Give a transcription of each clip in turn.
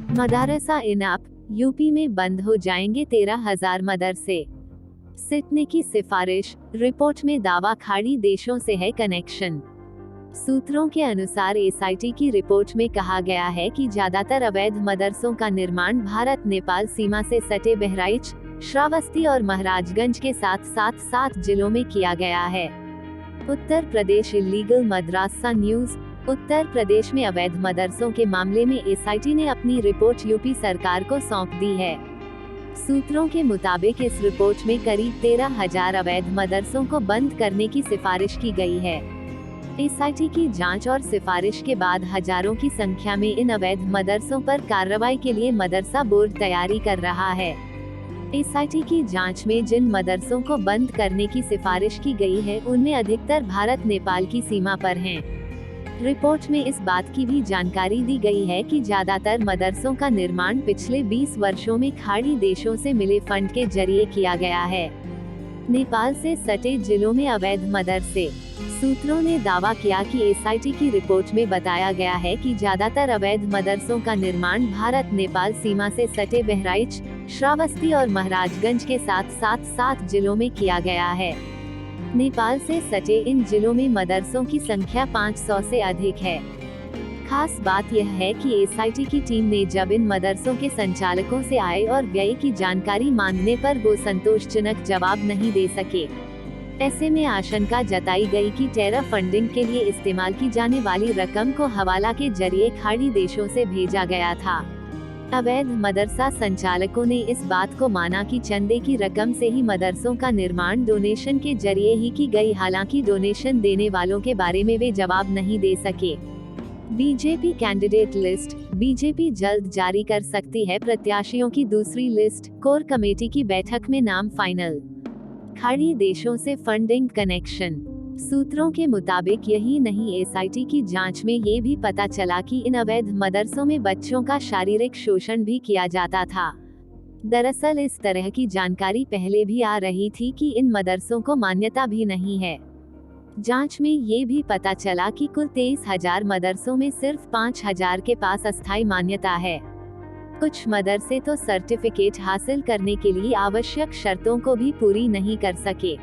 मदरसा इनाप, UP में बंद हो जाएंगे 13,000 मदरसे। सिटने की सिफारिश, रिपोर्ट में दावा खाड़ी देशों से है कनेक्शन। सूत्रों के अनुसार एसआईटी की रिपोर्ट में कहा गया है कि ज्यादातर अवैध मदरसों का निर्माण भारत नेपाल सीमा से सटे बहराइच, श्रावस्ती और महाराजगंज के साथ साथ 7 जिलों में किया गया है। उत्तर प्रदेश इल्लीगल मदरसा न्यूज। उत्तर प्रदेश में अवैध मदरसों के मामले में एसआईटी ने अपनी रिपोर्ट यूपी सरकार को सौंप दी है। सूत्रों के मुताबिक इस रिपोर्ट में करीब 13,000 अवैध मदरसों को बंद करने की सिफारिश की गई है। एसआईटी की जांच और सिफारिश के बाद हजारों की संख्या में इन अवैध मदरसों पर कार्रवाई के लिए मदरसा बोर्ड तैयारी कर रहा है। एसआईटी की जांच में जिन मदरसों को बंद करने की सिफारिश की गई है उनमें अधिकतर भारत नेपाल की सीमा पर हैं। रिपोर्ट में इस बात की भी जानकारी दी गई है कि ज्यादातर मदरसों का निर्माण पिछले 20 वर्षों में खाड़ी देशों से मिले फंड के जरिए किया गया है। नेपाल से सटे जिलों में अवैध मदरसे। सूत्रों ने दावा किया कि एसआईटी की रिपोर्ट में बताया गया है कि ज्यादातर अवैध मदरसों का निर्माण भारत नेपाल सीमा से सटे बहराइच, श्रावस्ती और महाराजगंज के साथ साथ 7 जिलों में किया गया है। नेपाल से सटे इन जिलों में मदरसों की संख्या 500 से अधिक है। खास बात यह है कि एसआईटी की टीम ने जब इन मदरसों के संचालकों से आय और व्यय की जानकारी मांगने पर वो संतोषजनक जवाब नहीं दे सके। ऐसे में आशंका जताई गई कि टेरर फंडिंग के लिए इस्तेमाल की जाने वाली रकम को हवाला के जरिए खाड़ी देशों से भेजा गया था। अवैध मदरसा संचालकों ने इस बात को माना कि चंदे की रकम से ही मदरसों का निर्माण डोनेशन के जरिए ही की गई, हालांकि डोनेशन देने वालों के बारे में वे जवाब नहीं दे सके। BJP candidate list. बीजेपी जल्द जारी कर सकती है प्रत्याशियों की दूसरी लिस्ट। कोर कमेटी की बैठक में नाम फाइनल। खाड़ी देशों से फंडिंग कनेक्शन। सूत्रों के मुताबिक यही नहीं, एसआईटी की जांच में ये भी पता चला कि इन अवैध मदरसों में बच्चों का शारीरिक शोषण भी किया जाता था। दरअसल इस तरह की जानकारी पहले भी आ रही थी कि इन मदरसों को मान्यता भी नहीं है। जांच में ये भी पता चला कि कुल 23,000 मदरसों में सिर्फ 5,000 के पास अस्थायी मान्यता है। कुछ मदरसे तो सर्टिफिकेट हासिल करने के लिए आवश्यक शर्तों को भी पूरी नहीं कर सके।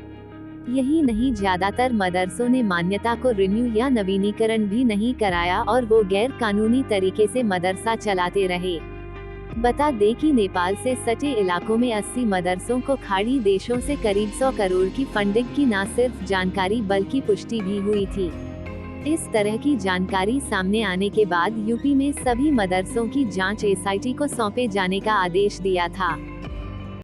यही नहीं, ज्यादातर मदरसों ने मान्यता को रिन्यू या नवीनीकरण भी नहीं कराया और वो गैर कानूनी तरीके से मदरसा चलाते रहे। बता दें कि नेपाल से सटे इलाकों में 80 मदरसों को खाड़ी देशों से करीब 100 करोड़ की फंडिंग की न सिर्फ जानकारी बल्कि पुष्टि भी हुई थी। इस तरह की जानकारी सामने आने के बाद यूपी में सभी मदरसों की जांच एसआईटी को सौंपे जाने का आदेश दिया था।